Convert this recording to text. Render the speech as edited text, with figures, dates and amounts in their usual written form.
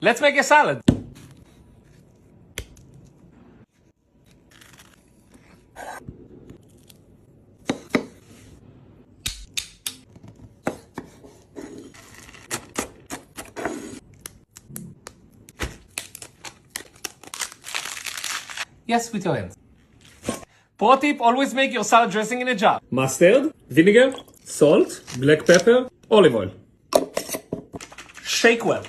Let's make a salad. Yes, with your hands. Pro tip, always make your salad dressing in a jar. Mustard, vinegar, salt, black pepper, olive oil. Shake well.